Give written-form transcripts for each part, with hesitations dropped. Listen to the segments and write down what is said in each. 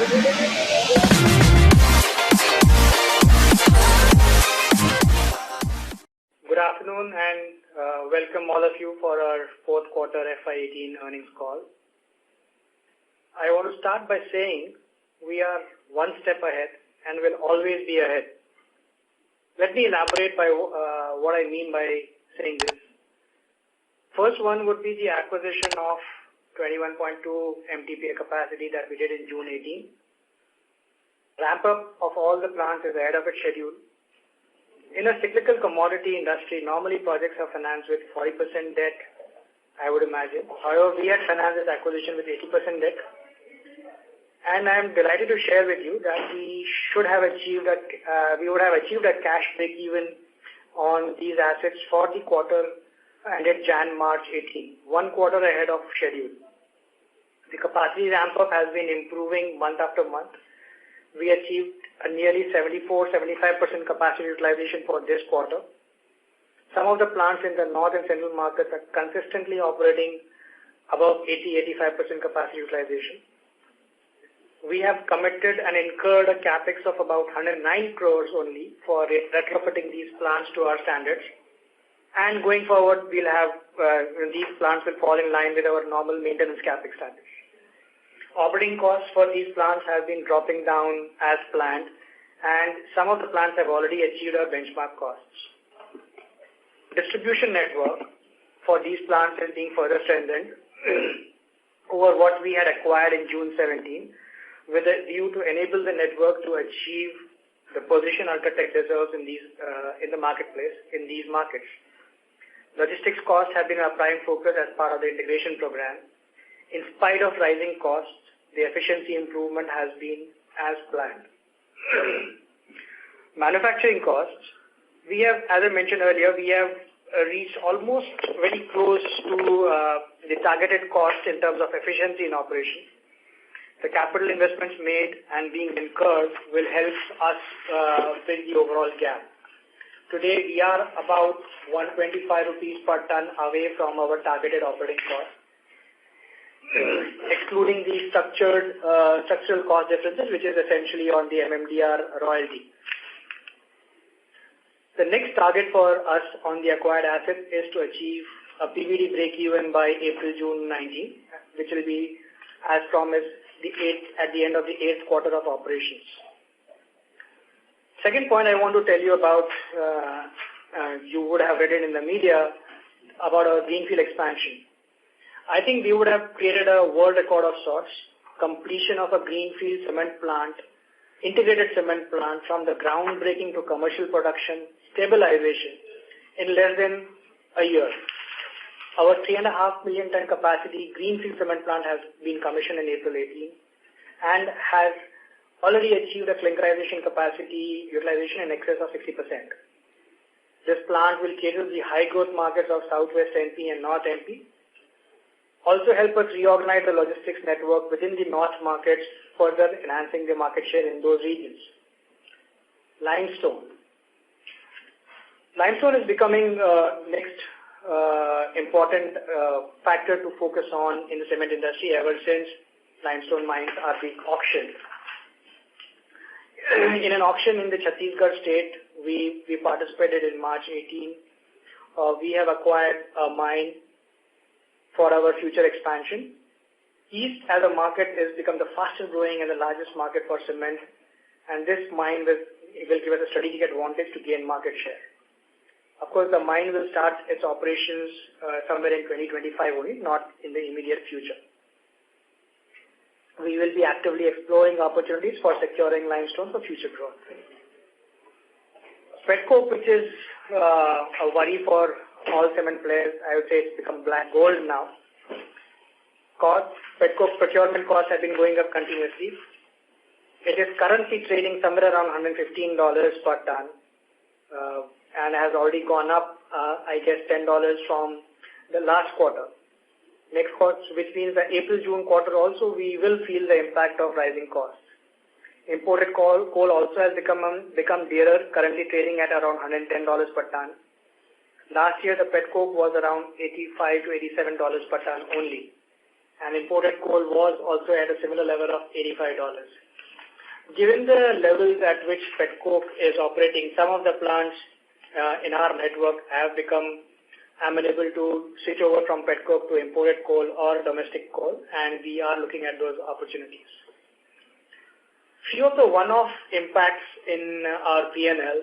Good afternoon and welcome all of you for our fourth quarter FY18 earnings call. I want to start by saying we are one step ahead and will always be ahead. Let me elaborate by what I mean by saying this. First one would be the acquisition of 21.2 MTPA capacity that we did in June 18. Ramp up of all the plants is ahead of its schedule. In a cyclical commodity industry, normally projects are financed with 40% debt, I would imagine. However, we had financed this acquisition with 80% debt. And I am delighted to share with you that we would have achieved a cash break-even on these assets for the quarter ended Jan-March 18, 1 quarter ahead of schedule. The capacity ramp-up has been improving month after month. We achieved a nearly 74-75% capacity utilization for this quarter. Some of the plants in the north and central markets are consistently operating above 80-85% capacity utilization. We have committed and incurred a capex of about 109 crores only for retrofitting these plants to our standards. And going forward, we'll have these plants will fall in line with our normal maintenance capex standards. Operating costs for these plants have been dropping down as planned, and some of the plants have already achieved our benchmark costs. Distribution network for these plants is being further strengthened over what we had acquired in June 17, with a view to enable the network to achieve the position UltraTech deserves in the marketplace in these markets. Logistics costs have been our prime focus as part of the integration program. In spite of rising costs, the efficiency improvement has been as planned. Manufacturing costs, we have, as I mentioned earlier, we have reached almost very close to the targeted cost in terms of efficiency in operation. The capital investments made and being incurred will help us bridge the overall gap. Today, we are about 125 rupees per ton away from our targeted operating cost, excluding the structural cost differences, which is essentially on the MMDR royalty. The next target for us on the acquired assets is to achieve a PVD break-even by April-June 19, which will be, as promised, at the end of the 8th quarter of operations. Second point I want to tell you about, you would have read it in the media, about our greenfield expansion. I think we would have created a world record of sorts, completion of a greenfield cement plant, integrated cement plant from the groundbreaking to commercial production, stabilization in less than a year. Our 3.5 million ton capacity greenfield cement plant has been commissioned in April 18 and has already achieved a clinkerization capacity utilization in excess of 60%. This plant will cater to the high growth markets of Southwest MP and North MP. Also help us reorganize the logistics network within the north markets, further enhancing the market share in those regions. Limestone. Limestone is becoming next important factor to focus on in the cement industry ever since limestone mines are being auctioned. In an auction in the Chhattisgarh state, we participated in March 18. We have acquired a mine for our future expansion. East as a market has become the fastest growing and the largest market for cement, and this mine will give us a strategic advantage to gain market share. Of course, the mine will start its operations somewhere in 2025 only, not in the immediate future. We will be actively exploring opportunities for securing limestone for future growth. Petcoke, which is a worry for all cement players, I would say it's become black gold now. Petcoke procurement costs have been going up continuously. It is currently trading somewhere around $115 per ton and has already gone up, I guess, $10 from the last quarter. Next quarter, which means the April-June quarter also, we will feel the impact of rising costs. Imported coal also has become dearer, currently trading at around $110 per ton. Last year, the petcoke was around $85 to $87 per ton only, and imported coal was also at a similar level of $85. Given the levels at which petcoke is operating, some of the plants in our network have become amenable to switch over from petcoke to imported coal or domestic coal, and we are looking at those opportunities. Few of the one-off impacts in our P&L,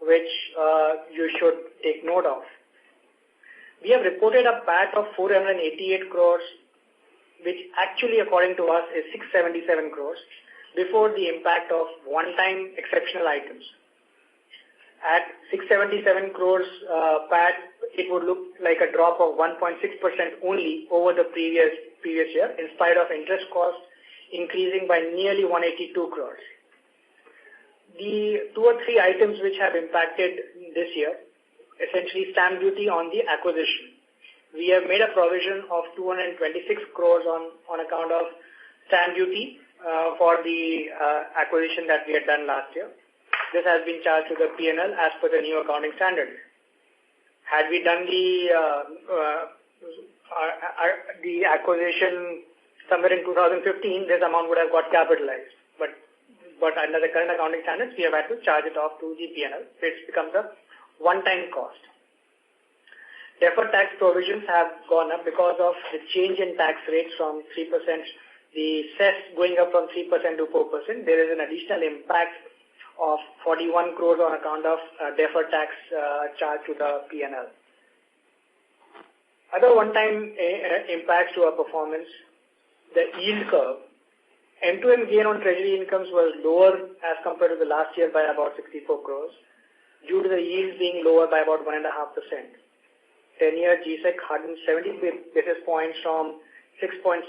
which you should take note of. We have reported a PAT of 488 crores, which actually, according to us, is 677 crores, before the impact of one-time exceptional items. At 677 crores PAT, it would look like a drop of 1.6% only over the previous year, in spite of interest costs increasing by nearly 182 crores. The two or three items which have impacted this year, essentially stamp duty on the acquisition. We have made a provision of 226 crores on account of stamp duty for the acquisition that we had done last year. This has been charged to the P&L as per the new accounting standard. Had we done the acquisition somewhere in 2015, this amount would have got capitalized. But under the current accounting standards, we have had to charge it off to the P&L. It becomes a one-time cost. Deferred tax provisions have gone up because of the change in tax rates from 3%, the cess going up from 3% to 4%. There is an additional impact of 41 crores on account of deferred tax charge to the P&L. Other one-time impacts to our performance, the yield curve. M2M gain on treasury incomes was lower as compared to the last year by about 64 crores, due to the yields being lower by about 1.5%. 10-year GSEC hardened 70 basis points from 6.69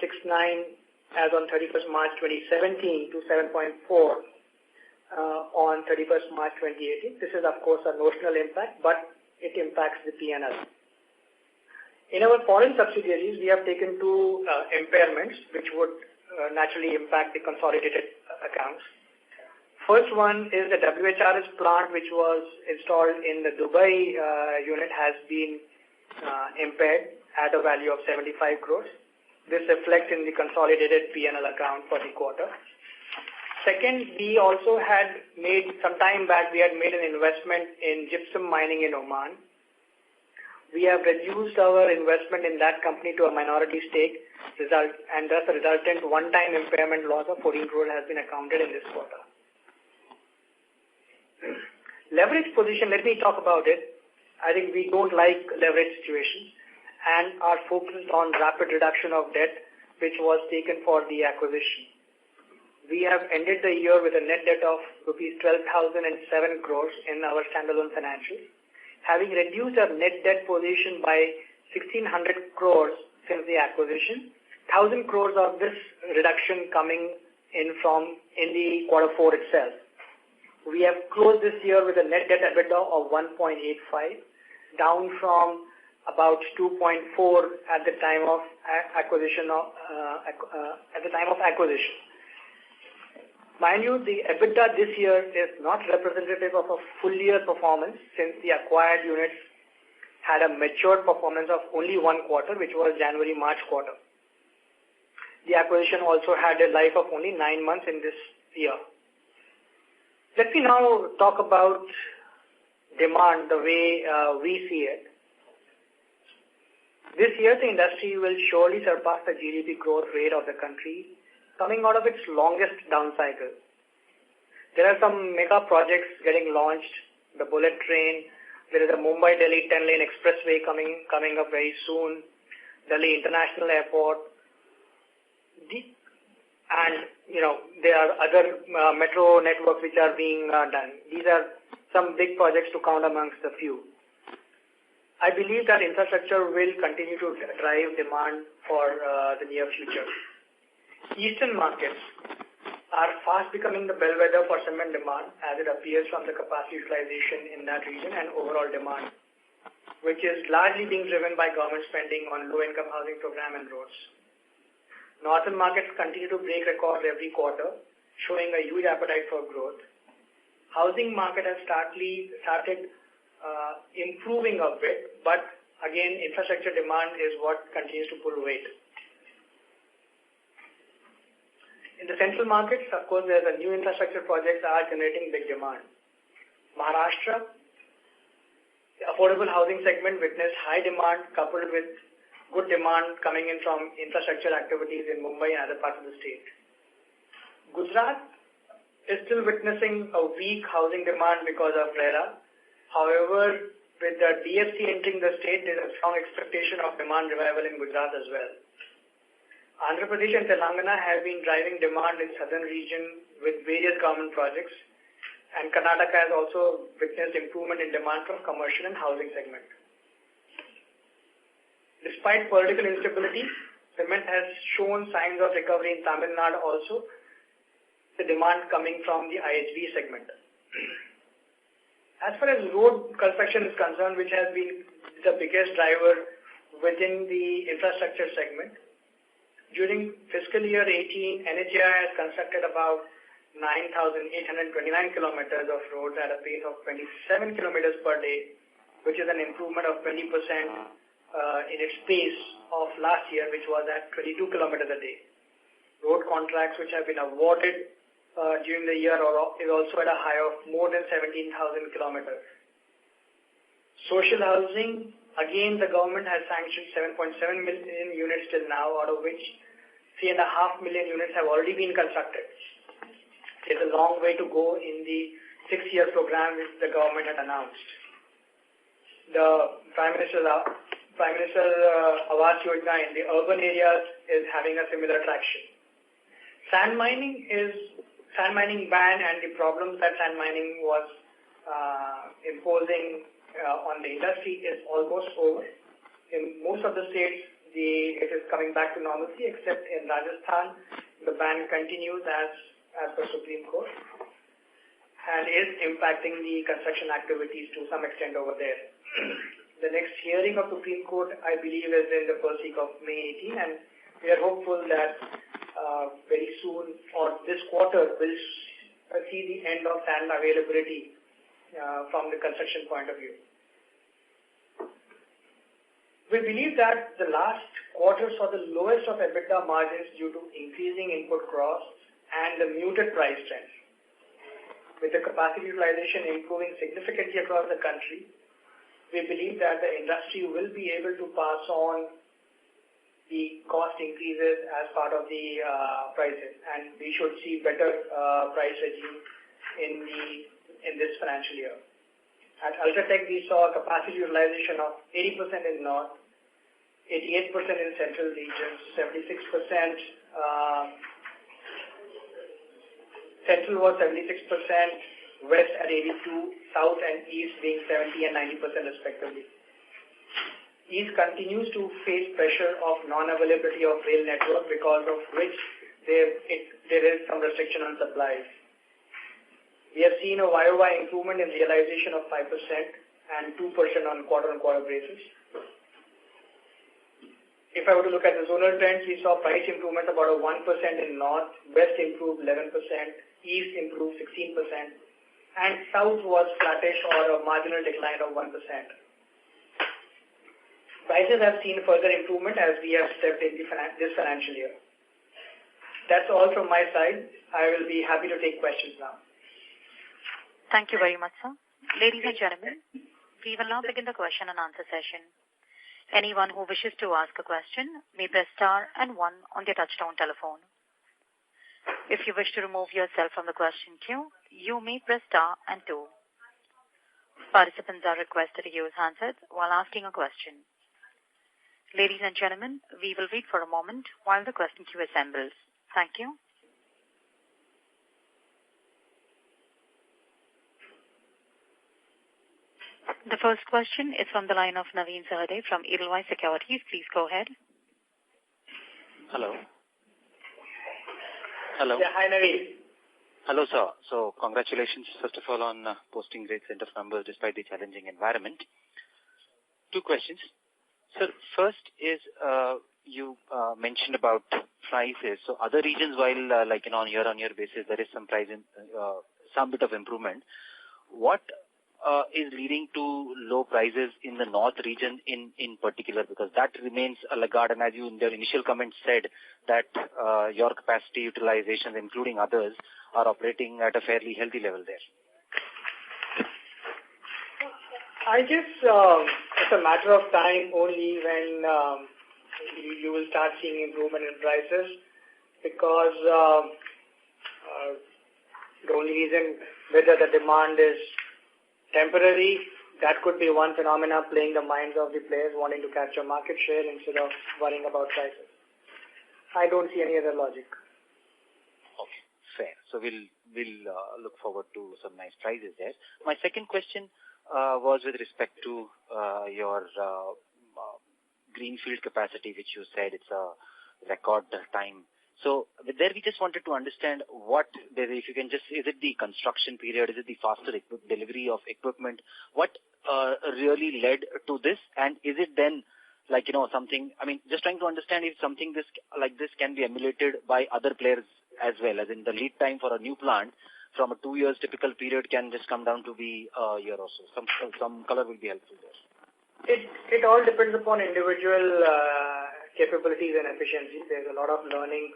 as on 31st March 2017 to 7.4 on 31st March 2018. This is, of course, a notional impact, but it impacts the P&L. In our foreign subsidiaries, we have taken two impairments, which would naturally impact the consolidated accounts. First one is the WHRS plant, which was installed in the Dubai unit, has been impaired at a value of 75 crores. This reflects in the consolidated P&L account for the quarter. Second, we also had made, some time back, we had made an investment in gypsum mining in Oman. We have reduced our investment in that company to a minority stake, and thus the resultant one-time impairment loss of 14 crores has been accounted in this quarter. Leverage position, let me talk about it. I think we don't like leverage situations and are focused on rapid reduction of debt, which was taken for the acquisition. We have ended the year with a net debt of rupees 12,007 crores in our standalone financials, having reduced our net debt position by 1,600 crores since the acquisition. 1,000 crores of this reduction coming in the quarter 4 itself. We have closed this year with a net debt EBITDA of 1.85, down from about 2.4 at the time of acquisition. Mind you, the EBITDA this year is not representative of a full year performance, since the acquired units had a mature performance of only one quarter, which was January-March quarter. The acquisition also had a life of only 9 months in this year. Let me now talk about demand the way we see it. This year, the industry will surely surpass the GDP growth rate of the country, coming out of its longest down cycle. There are some mega projects getting launched, the bullet train, there is a Mumbai-Delhi 10-lane expressway coming up very soon, Delhi International Airport, and there are other metro networks which are being done. These are some big projects to count amongst a few. I believe that infrastructure will continue to drive demand for the near future. Eastern markets are fast becoming the bellwether for cement demand, as it appears from the capacity utilization in that region and overall demand, which is largely being driven by government spending on low-income housing program and roads. Northern markets continue to break records every quarter, showing a huge appetite for growth. Housing market has started improving a bit, but again, infrastructure demand is what continues to pull weight. In the central markets, of course, there's a new infrastructure projects are generating big demand. Maharashtra, the affordable housing segment witnessed high demand coupled with good demand coming in from infrastructure activities in Mumbai and other parts of the state. Gujarat is still witnessing a weak housing demand because of RERA. However, with the DFC entering the state, there is a strong expectation of demand revival in Gujarat as well. Andhra Pradesh and Telangana have been driving demand in southern region with various government projects, and Karnataka has also witnessed improvement in demand from commercial and housing segment. Despite political instability, cement has shown signs of recovery in Tamil Nadu also, the demand coming from the IHB segment. As far as road construction is concerned, which has been the biggest driver within the infrastructure segment, during fiscal year 18, NHAI has constructed about 9,829 kilometers of roads at a pace of 27 kilometers per day, which is an improvement of 20% in its pace of last year, which was at 22 kilometers a day. Road contracts which have been awarded during the year is also at a high of more than 17,000 kilometers. Social housing, again, the government has sanctioned 7.7 million units till now, out of which 3.5 million units have already been constructed. There's a long way to go in the 6-year program which the government had announced. The Prime Minister Awas Yojana in the urban areas is having a similar traction. Sand mining ban and the problems that sand mining was imposing on the industry is almost over. In most of the states, it is coming back to normalcy, except in Rajasthan, the ban continues as per Supreme Court and is impacting the construction activities to some extent over there. The next hearing of Supreme Court, I believe, is in the first week of May 18, and we are hopeful that very soon, or this quarter, will see the end of sand availability from the construction point of view. We believe that the last quarter saw the lowest of EBITDA margins due to increasing input costs and the muted price trends. With the capacity utilization improving significantly across the country, we believe that the industry will be able to pass on the cost increases as part of the prices, and we should see better price regime in this financial year. At UltraTech, we saw a capacity utilization of 80% in North, 88% in Central regions, 76%. Central was 76%, West at 82%, South and East being 70% and 90% respectively. East continues to face pressure of non-availability of rail network, because of which there is some restriction on supplies. We have seen a YOY improvement in realization of 5% and 2% on quarter-on-quarter basis. If I were to look at the zonal trends, we saw price improvement about a 1% in North, West improved 11%, East improved 16%, and South was flattish or a marginal decline of 1%. Prices have seen further improvement as we have stepped in this financial year. That's all from my side. I will be happy to take questions now. Thank you very much, sir. Ladies and gentlemen, we will now begin the question and answer session. Anyone who wishes to ask a question may press star and 1 on their touchtone telephone. If you wish to remove yourself from the question queue, you may press star and 2. Participants are requested to use handsets while asking a question. Ladies and gentlemen, we will wait for a moment while the question queue assembles. Thank you. The first question is from the line of Naveen Sahadeo from Edelweiss Securities. Please go ahead. Hello. Hello. Yeah, hi, Naveen. Hello, sir. So, congratulations, first of all, on posting great set of numbers despite the challenging environment. 2 questions. Sir, first is you mentioned about prices. So, other regions, while on year-on-year basis, there is some price some bit of improvement. What is leading to low prices in the north region in particular? Because that remains a laggard, and as you in your initial comments said that your capacity utilization, including others, are operating at a fairly healthy level there. I guess it's a matter of time only when you will start seeing improvement in prices, because the only reason whether the demand is temporary, that could be one phenomena playing the minds of the players wanting to capture market share instead of worrying about prices. I don't see any other logic. Okay, fair. So we'll look forward to some nice prices there. My second question was with respect to your greenfield capacity, which you said it's a record time. So with there, we just wanted to understand what, if you can just, is it the construction period, is it the faster delivery of equipment? What really led to this? And is it then like, something, I mean, just trying to understand if something like this can be emulated by other players as well, as in the lead time for a new plant from a 2 years typical period can just come down to be a year or so. Some color will be helpful there. It all depends upon individual capabilities and efficiencies. There's a lot of learning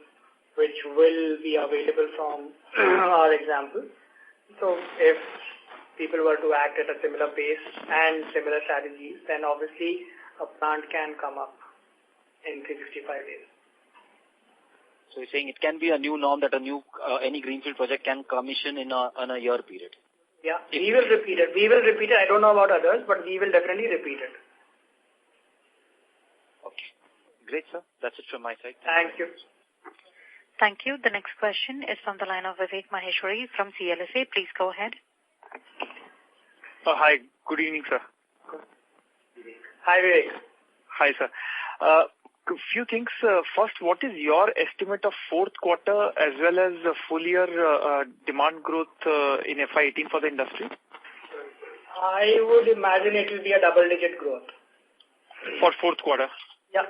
which will be available from our example. So if people were to act at a similar pace and similar strategies, then obviously a plant can come up in 365 days. So you're saying it can be a new norm that any greenfield project can commission in a year period? Yeah, we will repeat it. I don't know about others, but we will definitely repeat it. Okay. Great, sir. That's it from my side. Thank you. Thank you. The next question is from the line of Vivek Maheshwari from CLSA. Please go ahead. Hi. Good evening, sir. Hi, Vivek. Hi, sir. A few things. First, what is your estimate of fourth quarter as well as full year demand growth in FY18 for the industry? I would imagine it will be a double-digit growth. For fourth quarter? Yeah.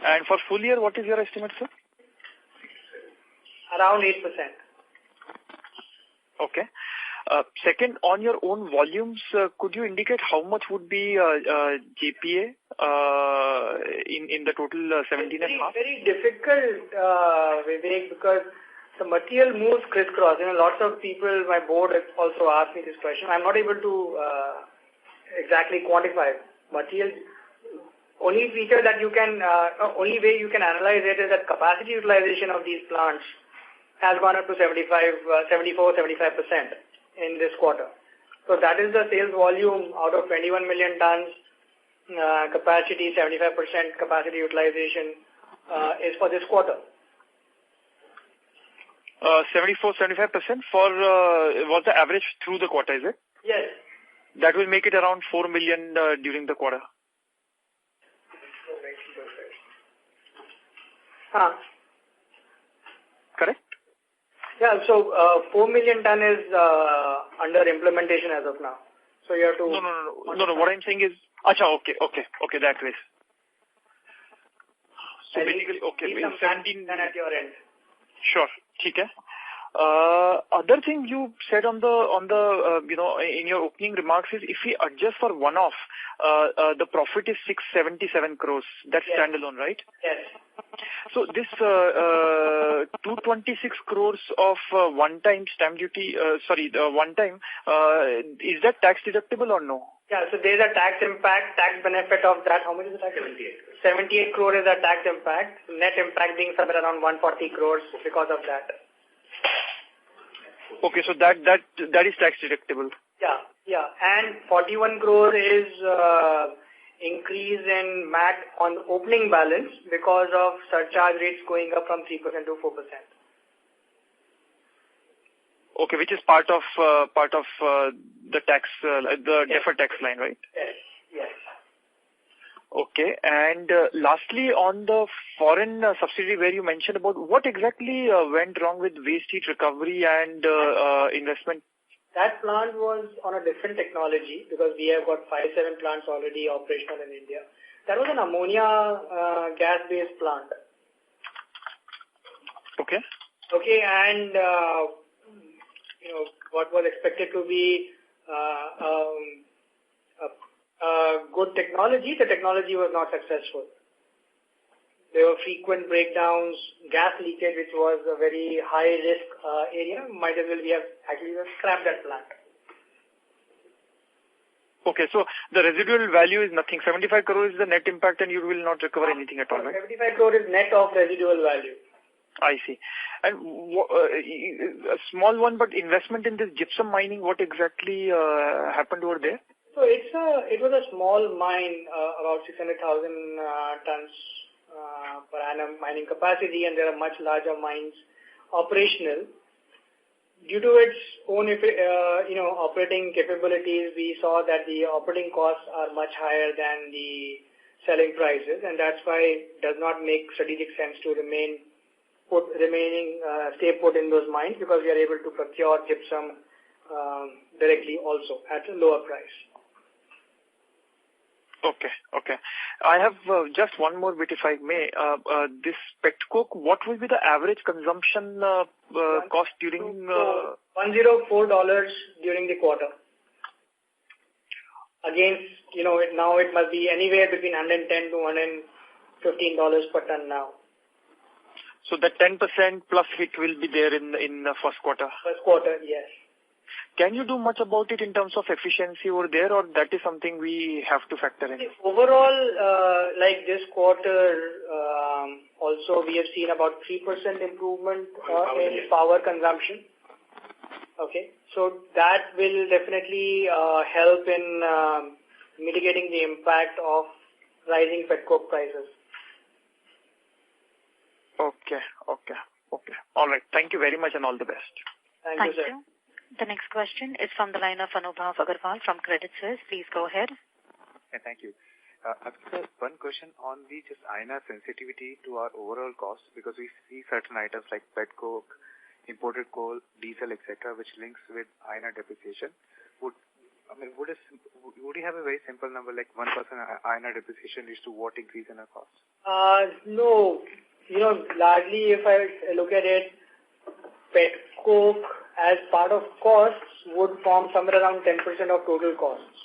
And for full year, what is your estimate, sir? Around 8%. Okay. Second, on your own volumes, could you indicate how much would be JPA in the total 17.5? Very difficult, Vivek, because the material moves crisscross. Lots of people, my board also asked me this question. I'm not able to exactly quantify material. Only feature that you can, only way you can analyze it is that capacity utilization of these plants has gone up to 74-75% in this quarter. So that is the sales volume out of 21 million tons capacity, 75% capacity utilization is for this quarter. 74-75% for was the average through the quarter, is it? Yes. That will make it around 4 million during the quarter. Correct? Yeah, so 4 million ton is under implementation as of now. So you have to... No. What I'm saying is... Okay, that way. So basically, okay. 17... at your end. Sure, okay. Other thing you said on the in your opening remarks is if we adjust for one-off, the profit is 677 crores. That's standalone, right? Yes. So this 226 crores of one-time stamp duty, one-time, is that tax deductible or no? Yeah, so there's a tax impact, tax benefit of that. How much is the tax? 78 crore is a tax impact. Net impact being somewhere around 140 crores because of that. Okay, so that is tax deductible. Yeah. And 41 crore is increase in MAT on opening balance because of surcharge rates going up from 3% to 4%. Okay, which is part of the tax, the deferred tax line, right? Yes. Okay, and lastly, on the foreign subsidiary where you mentioned about what exactly went wrong with waste heat recovery and investment? That plant was on a different technology because we have got 5-7 plants already operational in India. That was an ammonia gas-based plant. Okay, and what was expected to be good technology, the technology was not successful. There were frequent breakdowns, gas leakage, which was a very high risk area. Might as well we have actually scrapped that plant. Okay, so the residual value is nothing. 75 crore is the net impact and you will not recover anything at all, right? 75 crore is net of residual value. I see. And a small one, but investment in this gypsum mining, what exactly happened over there? So it was a small mine, about 600,000 tons per annum mining capacity, and there are much larger mines operational. Due to its own, operating capabilities, we saw that the operating costs are much higher than the selling prices, and that's why it does not make strategic sense to stay put in those mines, because we are able to procure gypsum directly also at a lower price. Okay. I have just one more bit, if I may. This petcoke, what will be the average consumption cost during... $104 during the quarter. Against, now it must be anywhere between $110 to $115 per ton now. So the 10% plus hit will be there in the first quarter? First quarter, yes. Can you do much about it in terms of efficiency over there, or that is something we have to factor in? Overall, like this quarter, also we have seen about 3% improvement in power consumption. Okay, so that will definitely help in mitigating the impact of rising petcoke prices. Okay. All right. Thank you very much and all the best. Thank you, sir. The next question is from the line of Anubhav Agarwal from Credit Suisse. Please go ahead. Yeah, thank you. Sir, one question on the just INR sensitivity to our overall cost, because we see certain items like petcoke, imported coal, diesel, etc., which links with INR depreciation. Would you have a very simple number, like 1% INR depreciation leads to what increase in our cost? No. Largely if I look at it, petcoke as part of costs would form somewhere around 10% of total costs.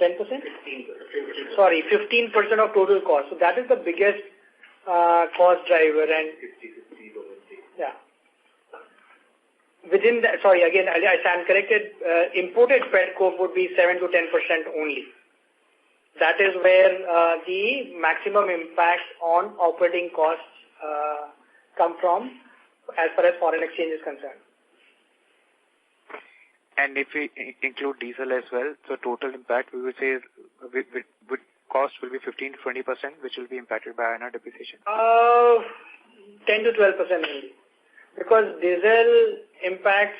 10%? 15%. Sorry, 15% of total costs. So that is the biggest cost driver. And 50. Yeah. Within that, sorry, again, I stand corrected. Imported petcoke would be 7 to 10% only. That is where the maximum impact on operating costs come from, as far as foreign exchange is concerned. And if we include diesel as well, so total impact, we would say, with cost will be 15 to 20%, which will be impacted by INR depreciation? 10 to 12% only. Because diesel impacts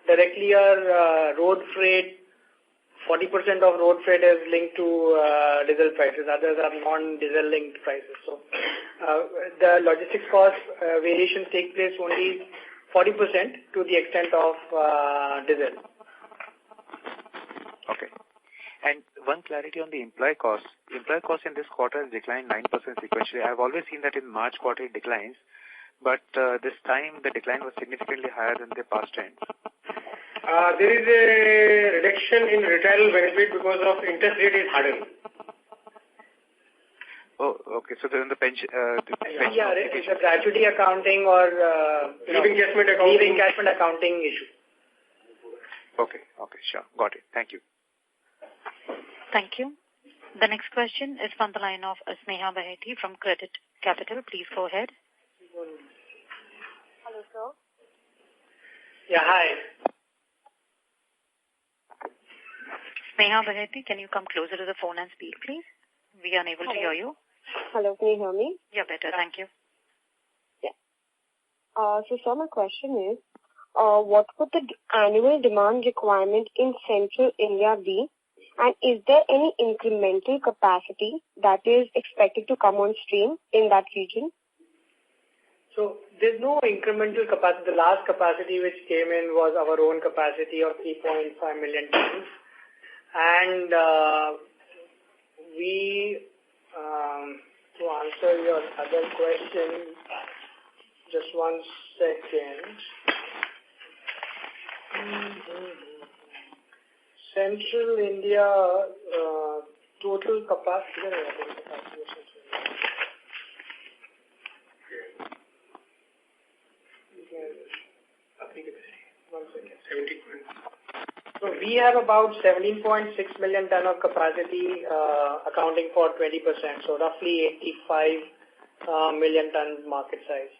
directly our road freight. 40% of road freight is linked to diesel prices. Others are non-diesel linked prices. So the logistics cost variations take place only 40% to the extent of diesel. Okay. And one clarity on the employee cost. Employee cost in this quarter has declined 9% sequentially. I've always seen that in March quarter it declines, but this time the decline was significantly higher than the past trends. There is a reduction in retirement benefit because of interest rate is hardened. Oh, okay. So then the pension... it's a gratuity accounting or leave encashment accounting issue. Okay, sure. Got it. Thank you. Thank you. The next question is from the line of Sneha Baheti from Credit Capital. Please go ahead. Hello, sir. Yeah, hi. Sneha Baheti, can you come closer to the phone and speak, please? We are unable to hear you. Hello, can you hear me? Yeah, better. Thank you. Yeah. So, sir, my question is, what would the annual demand requirement in central India be? And is there any incremental capacity that is expected to come on stream in that region? So there's no incremental capacity. The last capacity which came in was our own capacity of 3.5 million tons. And to answer your other question, just 1 second. Central India total capacity. So we have about 17.6 million ton of capacity, accounting for 20%. So roughly 85 million ton market size.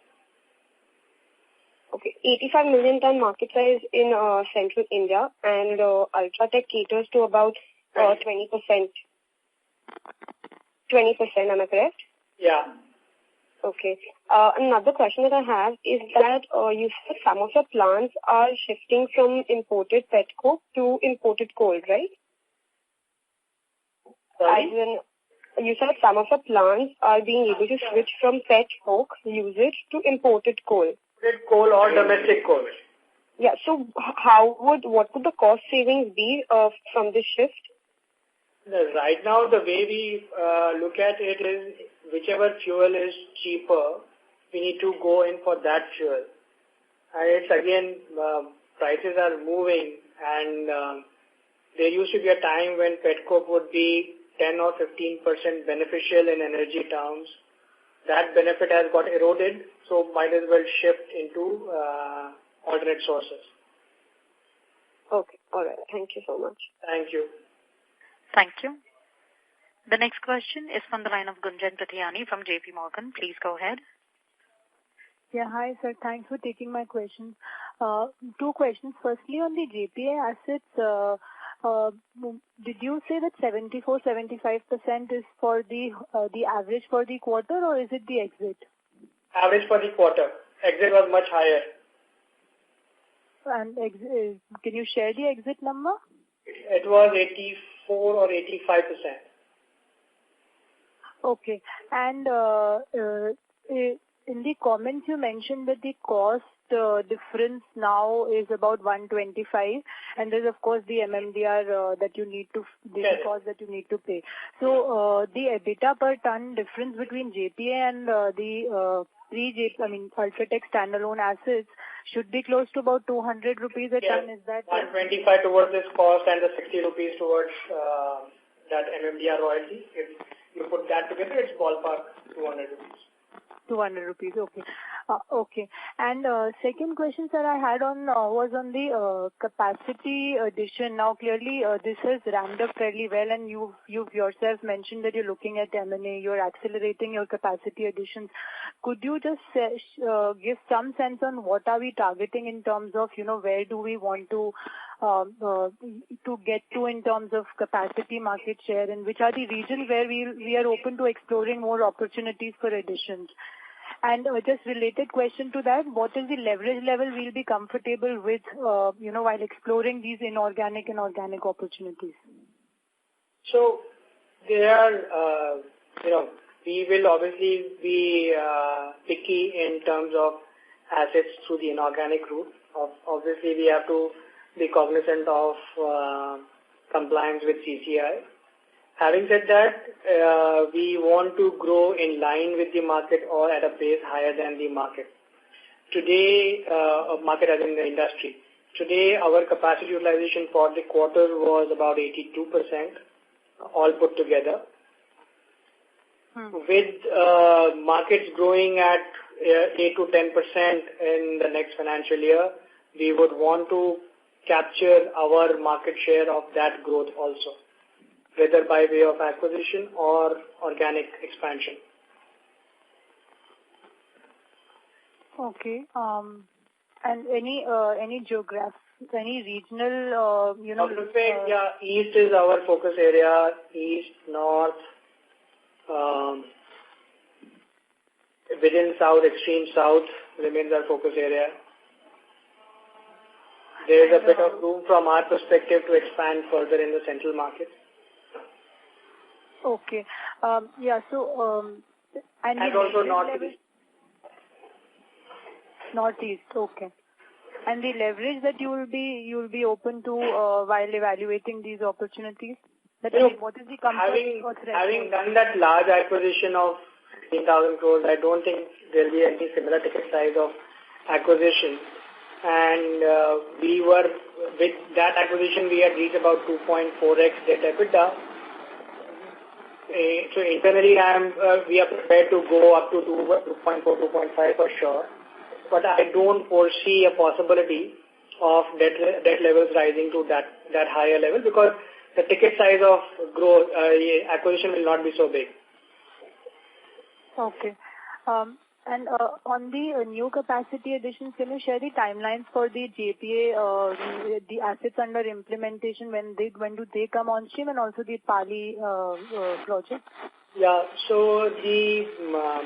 Okay, 85 million ton market size in Central India, and UltraTech caters to about 20%. 20%, am I correct? Yeah. Okay. Another question that I have is that you said some of your plants are shifting from imported pet coke to imported coal, right? Sorry? You said some of your plants are being able to switch from pet coke usage to imported coal. Imported coal or domestic coal. Yeah. So what would the cost savings be from this shift? Right now, the way we look at it is whichever fuel is cheaper, we need to go in for that fuel. And it's again, prices are moving, and there used to be a time when pet coke would be 10 or 15% beneficial in energy terms. That benefit has got eroded, so might as well shift into alternate sources. Okay, all right. Thank you so much. Thank you. Thank you. The next question is from the line of Gunjan Prithyani from JP Morgan. Please go ahead. Yeah, hi sir. Thanks for taking my questions. Two questions. Firstly, on the JPA assets, did you say that 74-75% is for the average for the quarter, or is it the exit? Average for the quarter. Exit was much higher. And can you share the exit number? It was 84 or 85%. Okay. And in the comments you mentioned that the cost difference now is about 125, and there's of course the MMDR that you need to, the cost that you need to pay. So the EBITDA per ton difference between JPA and the UltraTech standalone assets should be close to about 200 rupees a ton. Is that 125 towards this cost and the 60 rupees towards that MMDR royalty? If you put that together, it's ballpark 200 rupees. 200 rupees, okay. Okay. And second question, sir, I had on was on the capacity addition. Now, clearly, this has ramped up fairly well, and you've yourself mentioned that you're looking at M&A, you're accelerating your capacity additions. Could you just give some sense on what are we targeting in terms of, where do we want to get to in terms of capacity market share, and which are the regions where we are open to exploring more opportunities for additions? And just related question to that, what is the leverage level we'll be comfortable with, while exploring these inorganic and organic opportunities? So there are, we will obviously be picky in terms of assets through the inorganic route. Obviously, we have to be cognizant of compliance with CCI. Having said that, we want to grow in line with the market or at a pace higher than the market. Today, market as in the industry. Today, our capacity utilization for the quarter was about 82%, all put together. With markets growing at 8 to 10% in the next financial year, we would want to capture our market share of that growth also, whether by way of acquisition or organic expansion. Okay. And any geographic, any regional, East is our focus area. East, North, within South, extreme South remains our focus area. There is a bit of room from our perspective to expand further in the central market. Okay. And also Northeast. Northeast, okay. And the leverage that you will be open to while evaluating these opportunities? What is the comfort? Having done that large acquisition of 16,000 crores, I don't think there will be any similar ticket size of acquisition. And we were with that acquisition, we had reached about 2.4x debt EBITDA. So internally, we are prepared to go up to 2.4, 2.5 for sure. But I don't foresee a possibility of debt levels rising to that higher level because the ticket size of growth acquisition will not be so big. Okay. And on the new capacity additions, can you share the timelines for the JPA, the assets under implementation, when do they come on stream, and also the Pali project? Yeah, so the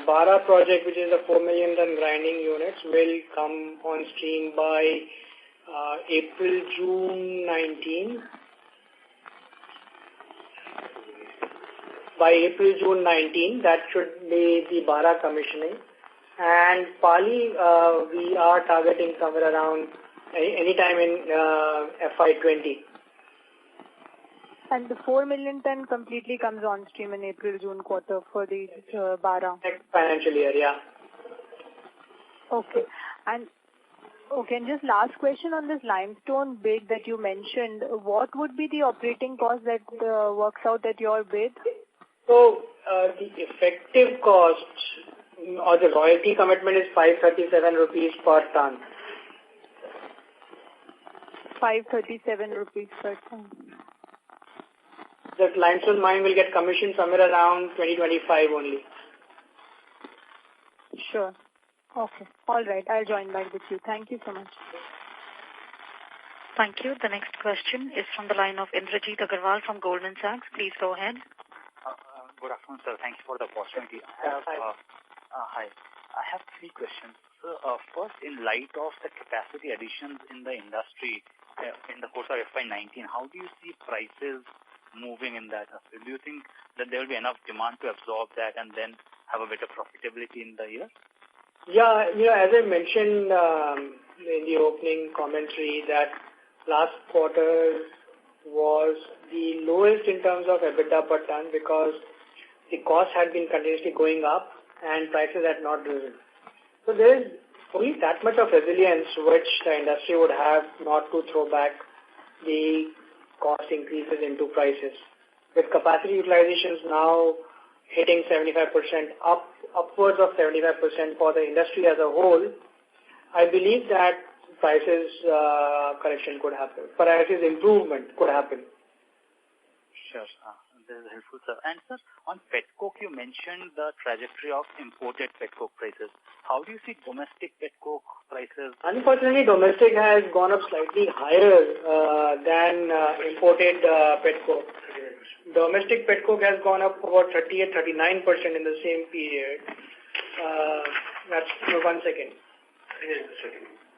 Bara project, which is a 4 million ton grinding units, will come on stream by June 19. By April, June 19, that should be the Bara commissioning. And Pali, we are targeting somewhere around any time in FY20. And the 4 million ton completely comes on stream in April, June quarter for the Bara. Next financial year, yeah. Okay. And just last question on this limestone bid that you mentioned. What would be the operating cost that works out at your bid? So the effective cost or the royalty commitment is 537 rupees per ton. 537 rupees per ton. The limestone mine will get commissioned somewhere around 2025 only. Sure. Okay. All right. I'll join back with you. Thank you so much. Thank you. The next question is from the line of Indrajit Agarwal from Goldman Sachs. Please go ahead. Good afternoon, sir. Thank you for the opportunity. Hi. I have three questions. So, first, in light of the capacity additions in the industry in the course of FY19, how do you see prices moving in that? Do you think that there will be enough demand to absorb that and then have a better profitability in the year? Yeah, as I mentioned in the opening commentary, that last quarter was the lowest in terms of EBITDA per ton because the cost had been continuously going up and prices had not risen. So there is only that much of resilience which the industry would have not to throw back the cost increases into prices. With capacity utilizations now hitting 75%, upwards of 75% for the industry as a whole, I believe that prices correction could happen. Prices improvement could happen. Sure. This is helpful, sir. And, sir, on petcoke, you mentioned the trajectory of imported petcoke prices. How do you see domestic petcoke prices? Unfortunately, domestic has gone up slightly higher than imported petcoke. Domestic petcoke has gone up about 38-39% in the same period. That's 1 second.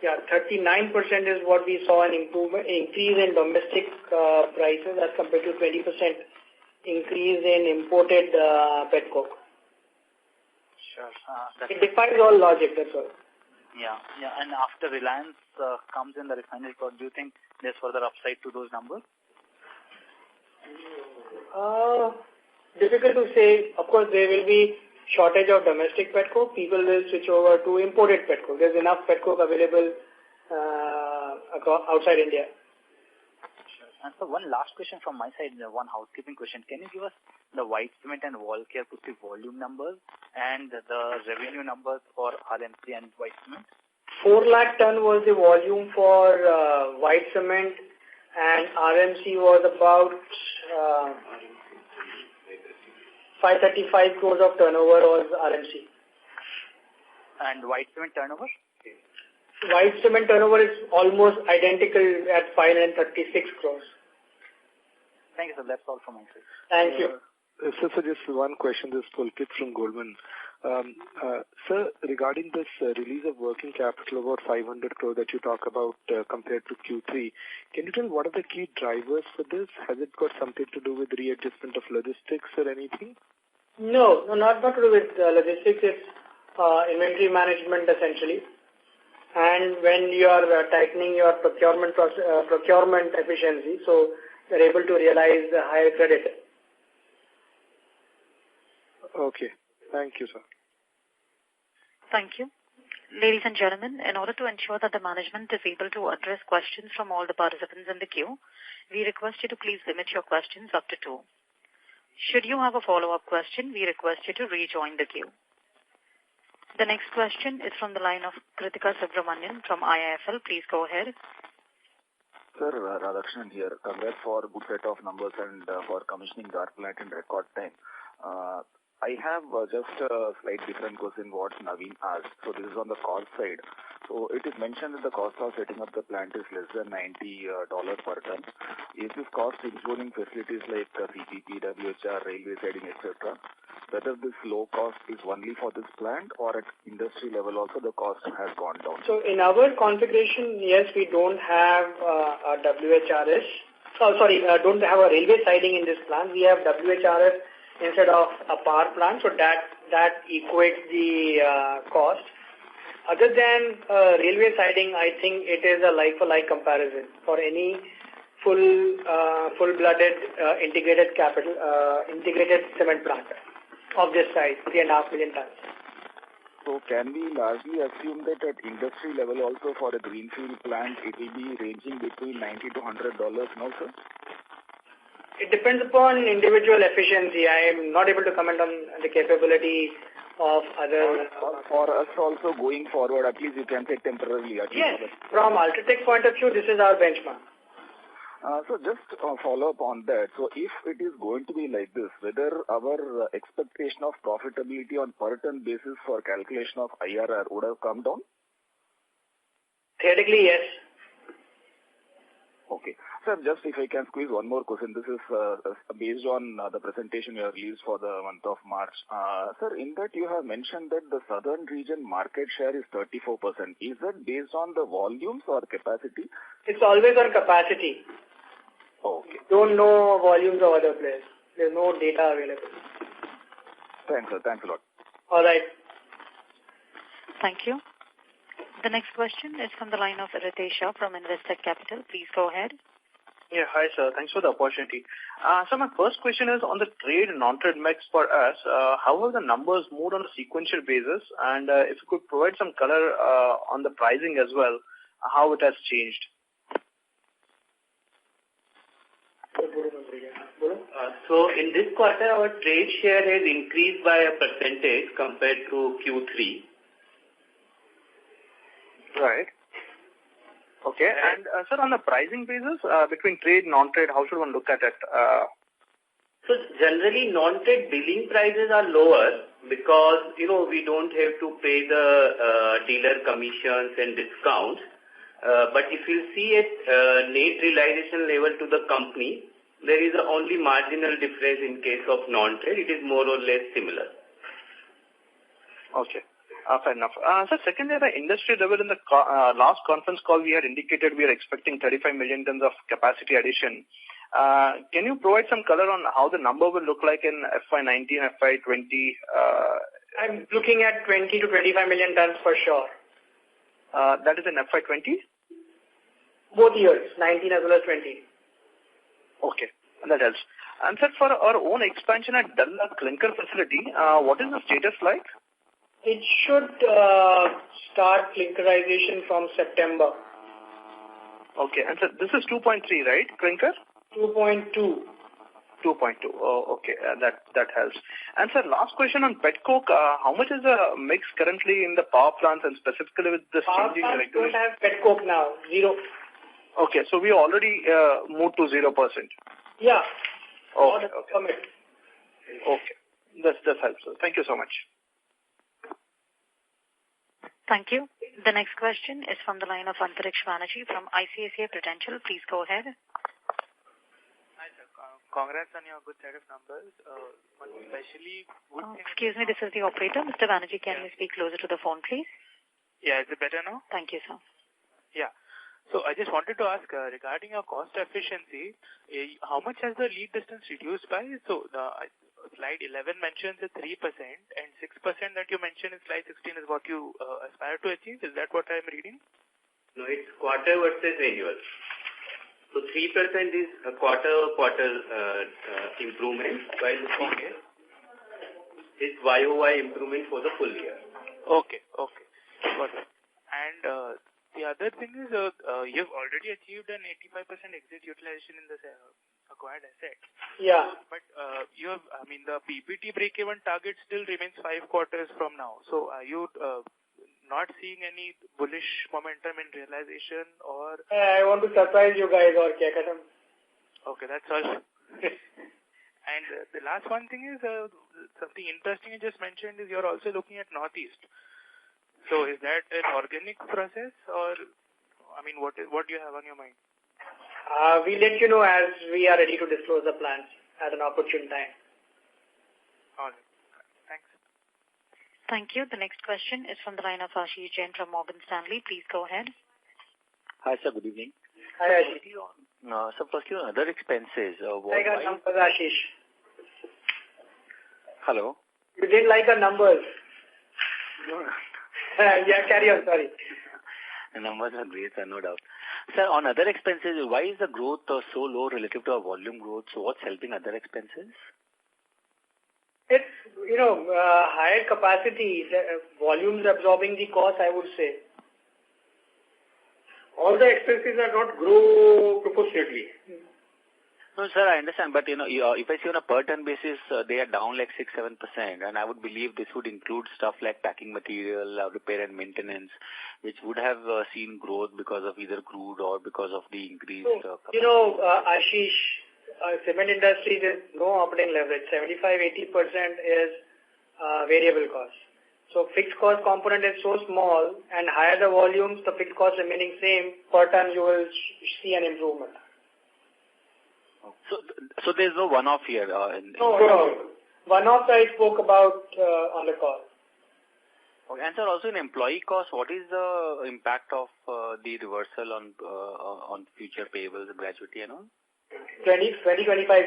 Yeah, 39% is what we saw an increase in domestic prices as compared to 20% increase in imported petcoke. Sure. It defies all logic, that's all. Yeah. And after Reliance comes in the refinery cost, do you think there's further upside to those numbers? Difficult to say. Of course, there will be shortage of domestic petcoke. People will switch over to imported petcoke. There's enough petcoke available outside India. And so one last question from my side, one housekeeping question. Can you give us the white cement and wall care putty volume numbers and the revenue numbers for RMC and white cement? 4 lakh ton was the volume for white cement and RMC was about 535 crores of turnover was RMC. And white cement turnover? White cement turnover is almost identical at 536 crores. Thank you, sir. That's all from my side. Thank you. So just one question. This is Pulkit from Goldman. Sir, regarding this release of working capital, about 500 crore that you talk about compared to Q3, can you tell what are the key drivers for this? Has it got something to do with readjustment of logistics or anything? No, not to do with logistics. It's inventory management essentially. And when you are tightening your procurement efficiency, so you're able to realize the higher credit. Okay. Thank you, sir. Thank you. Ladies and gentlemen, in order to ensure that the management is able to address questions from all the participants in the queue, we request you to please limit your questions up to 2. Should you have a follow-up question, we request you to rejoin the queue. The next question is from the line of Kritika Subramanian from IIFL. Please go ahead. Sir, Radhakrishnan here. Congrats for a good set of numbers and for commissioning the plant in record time. I have just a slight different question what Naveen asked. So this is on the cost side. So it is mentioned that the cost of setting up the plant is less than $90 per ton. Is this cost including facilities like CPP, WHR, railway siding, etc.? Whether this low cost is only for this plant or at industry level also the cost has gone down? So in our configuration, yes, we don't have a WHRS. Don't have a railway siding in this plant. We have WHRS instead of a power plant, so that equates the cost. Other than railway siding, I think it is a like-for-like comparison for any full-blooded integrated cement plant of this size, 3.5 million tons. So can we largely assume that at industry level also for a greenfield plant, it will be ranging between $90 to $100 now, sir? It depends upon individual efficiency. I am not able to comment on the capability of other... For us also going forward, at least you can say temporarily. Yes, from UltraTech point of view, this is our benchmark. So just follow up on that. So if it is going to be like this, whether our expectation of profitability on per ton basis for calculation of IRR would have come down? Theoretically, yes. Okay. Sir, just if I can squeeze one more question. This is based on the presentation you have released for the month of March. Sir, in that you have mentioned that the southern region market share is 34%. Is that based on the volumes or capacity? It's always on capacity. Okay. Don't know volumes of other players. There's no data available. Thanks, sir. Thanks a lot. All right. Thank you. The next question is from the line of Ritesh Shah from Investec Capital. Please go ahead. Yeah, hi sir. Thanks for the opportunity. So my first question is on the trade and non-trade mix for us. How have the numbers moved on a sequential basis? And if you could provide some color on the pricing as well, how it has changed. So in this quarter, our trade share has increased by a percentage compared to Q3. Right. Okay. And sir, on the pricing basis, between trade and non-trade, how should one look at it? So generally, non-trade billing prices are lower because, we don't have to pay the dealer commissions and discounts. But if you see at net realization level to the company, there is only marginal difference in case of non-trade. It is more or less similar. Okay. Fair enough. So secondly, at the industry level, in the last conference call, we had indicated we are expecting 35 million tons of capacity addition. Can you provide some color on how the number will look like in FY19, FY20? I'm looking at 20 to 25 million tons for sure. That is in FY20? Both years, 19 as well as 20. Okay, that helps. And sir, for our own expansion at Dalla clinker facility, what is the status like? It should start clinkerization from September. Okay, and so this is 2.3, right, clinker? 2.2. 2.2. Oh, okay, that helps. And sir, last question on petcoke. How much is the mix currently in the power plants and specifically with this changing regulation? Power plants don't have petcoke now, 0. Okay, so we already moved to 0%. Yeah. Okay. Okay, that helps. Thank you so much. Thank you. The next question is from the line of Antariksh Banerjee from ICICI Prudential. Please go ahead. Hi, sir. Congrats on your good set of numbers. Especially excuse me, this is the operator. Mr. Banerjee, can you speak closer to the phone, please? Yeah, is it better now? Thank you, sir. Yeah. So I just wanted to ask regarding your cost efficiency, how much has the lead distance reduced by? So the slide 11 mentions a 3% and 6% that you mentioned in slide 16 is what you aspire to achieve. Is that what I'm reading? No, it's quarter versus annual. So 3% is a quarter improvement, while it's YOY improvement for the full year. Okay. Got for that. And the other thing is, you've already achieved an 85% exit utilization in this acquired asset. Yeah. But the PBT break-even target still remains 5 quarters from now. So are you not seeing any bullish momentum in realization, or? I want to surprise you guys, or kya kadam? Okay, that's all. And the last one thing is something interesting you just mentioned is you're also looking at Northeast. So is that an organic process, or what do you have on your mind? We'll let you know as we are ready to disclose the plans at an opportune time. All right. Thanks. Thank you. The next question is from the line of Ashish Jain from Morgan Stanley. Please go ahead. Hi, sir. Good evening. Hi, Ashish. So firstly, on other expenses, I got numbers, Ashish. Hello? You didn't like our numbers. Yeah, carry on, sorry. The numbers are great, sir, no doubt. Sir, on other expenses, why is the growth so low relative to our volume growth? So what's helping other expenses? It's, higher capacity, volumes absorbing the cost, I would say. All the expenses are not grow proportionately. No, sir, I understand. But, if I see on a per ton basis, they are down like 6-7%. And I would believe this would include stuff like packing material, repair and maintenance, which would have seen growth because of either crude or because of the increased... Ashish, cement industry, there's no operating leverage. 75-80% is variable cost. So fixed cost component is so small, and higher the volumes, the fixed cost remaining same, per ton you will see an improvement. So there's no one-off here? No. One-off I spoke about on the call. Okay. And sir, also in employee cost, what is the impact of the reversal on future payables, gratuity and all? 25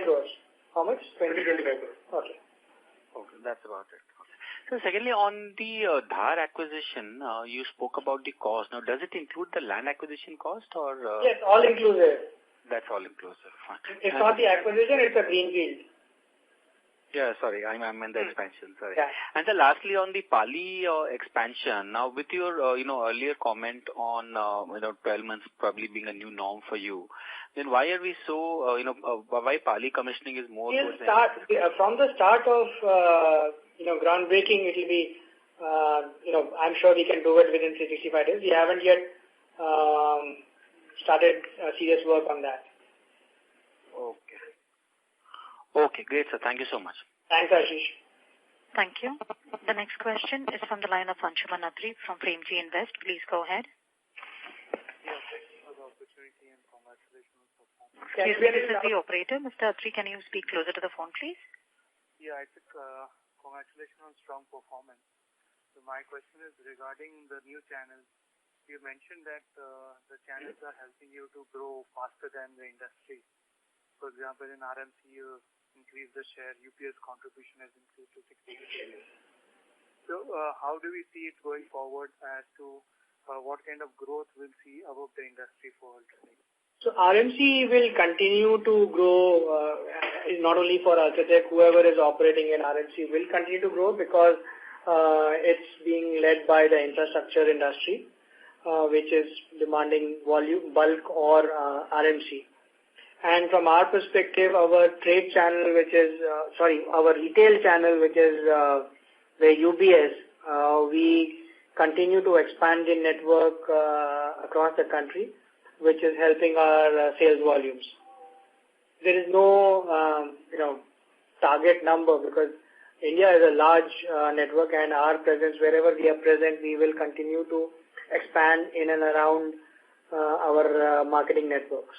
crores. How much? 25 crores. Okay. Okay, that's about it. So secondly, on the Dhar acquisition, you spoke about the cost. Now, does it include the land acquisition cost or? Yes, all inclusive. That's all inclusive. Fine. It's not the acquisition, it's a greenfield. Yeah, sorry, I meant the expansion, sorry. Yeah. And then lastly, on the Pali expansion, now with your, earlier comment on, 12 months probably being a new norm for you, then why are we so, why Pali commissioning is more... From the start of, groundbreaking, it will be, I'm sure we can do it within 365 days. We haven't yet started serious work on that. Okay. Okay, great, sir. Thank you so much. Thanks, Ashish. Thank you. The next question is from the line of Anshuman Atri from Premji Invest. Please go ahead. Yes, thank you for the opportunity and congratulations on the performance. Excuse me, this is the operator. Mr. Atri, can you speak closer to the phone, please? Yeah, I think congratulations on strong performance. So my question is regarding the new channels. You mentioned that the channels are helping you to grow faster than the industry. For example, in RMC, you increase the share, UPS contribution has increased to 60%. So how do we see it going forward as to what kind of growth we'll see above the industry for UltraTech? So RMC will continue to grow, not only for UltraTech, whoever is operating in RMC will continue to grow because it's being led by the infrastructure industry, which is demanding volume, bulk or RMC. And from our perspective, our trade channel, our retail channel, which is the UBS, we continue to expand the network across the country, which is helping our sales volumes. There is no, target number because India is a large network and our presence, wherever we are present, we will continue to expand in and around our marketing networks.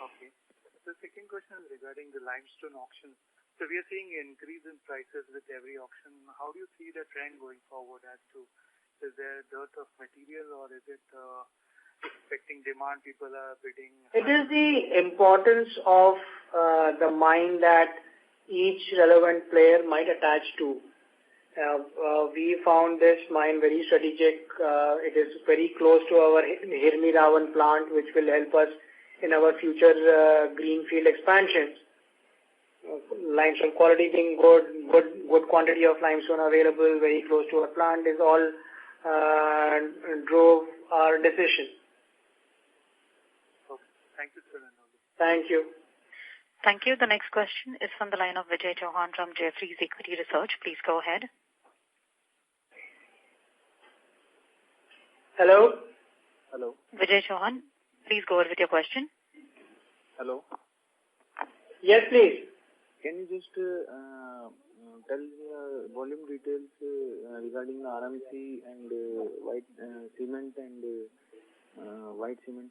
Okay. The second question is regarding the limestone auction. So we are seeing an increase in prices with every auction. How do you see the trend going forward as to, is there dearth of material or is it expecting demand, people are bidding? It is the importance of the mine that each relevant player might attach to. We found this mine very strategic. It is very close to our Hirmi Ravan plant, which will help us in our future greenfield expansions. Limestone quality being good quantity of limestone available very close to our plant is all drove our decision. Okay. Thank you, sir. Thank you. Thank you. The next question is from the line of Vijay Chauhan from Jefferies Equity Research. Please go ahead. Hello? Hello. Vijay Chauhan, please go ahead with your question. Hello. Yes, please. Can you just tell volume details regarding the RMC and white cement and white cement?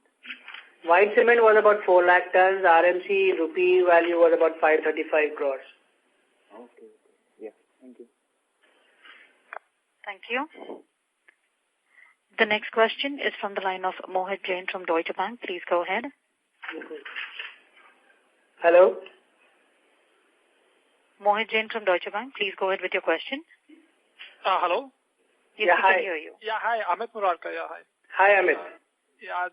White cement was about 4 lakh tons. RMC rupee value was about 535 crores. Okay. Yeah. Thank you. Thank you. The next question is from the line of Mohit Jain from Deutsche Bank. Please go ahead. Hello? Mohit Jain from Deutsche Bank. Please go ahead with your question. Hello? Yes, yeah, we hi. can hear you. Yeah, hi. Amit Murarka. Yeah, hi. Hi, Amit.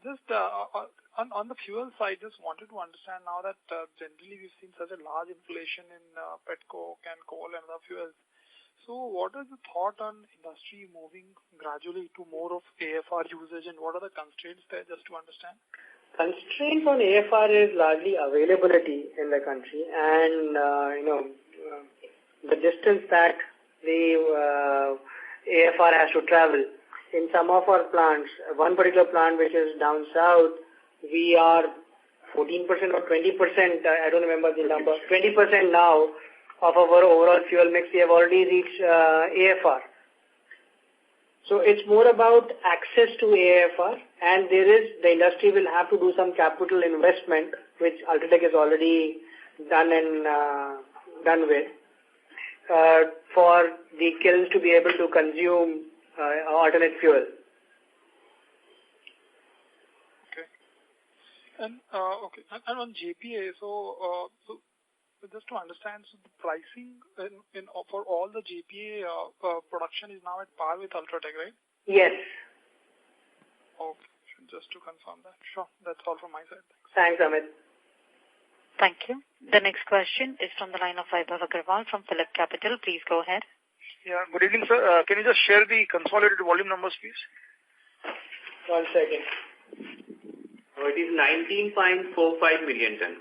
Just on the fuel side, just wanted to understand now that generally we've seen such a large inflation in petcoke and coal and other fuels. So what is the thought on industry moving gradually to more of AFR usage, and what are the constraints there, just to understand? Constraints on AFR is largely availability in the country and, the distance that the AFR has to travel. In some of our plants, one particular plant which is down south, we are 14% or 20%, I don't remember the number, 20% now of our overall fuel mix. We have already reached AFR. So it's more about access to AFR, and the industry will have to do some capital investment, which UltraTech is already done with, for the kilns to be able to consume alternate fuel. And on JPA, so just to understand, so the pricing for all the JPA production is now at par with UltraTech, right? Yes. Okay, just to confirm that. Sure, that's all from my side. Thanks, Amit. Thank you. The next question is from the line of Vaibhav Agarwal from Phillip Capital. Please go ahead. Yeah, good evening, sir. Can you just share the consolidated volume numbers, please? 1 second. So it is 19.45 million tons.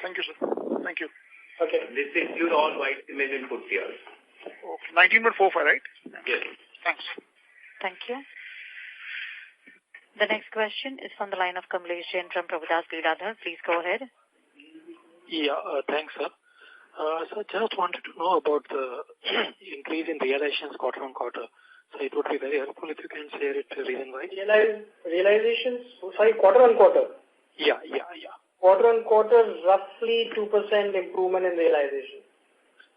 Thank you, sir. Thank you. Okay. This includes all white cement and put fuels. Okay. 19.45, right? Yes. Thanks. Thank you. The next question is from the line of Kamlesh Jain from Prabhudas Lilladher. Please go ahead. Yeah, thanks, sir. So just wanted to know about the increase in realizations quarter on quarter. So it would be very helpful if you can share it reason-wise. Realizations, quarter on quarter? Yeah. Quarter on quarter, roughly 2% improvement in realization.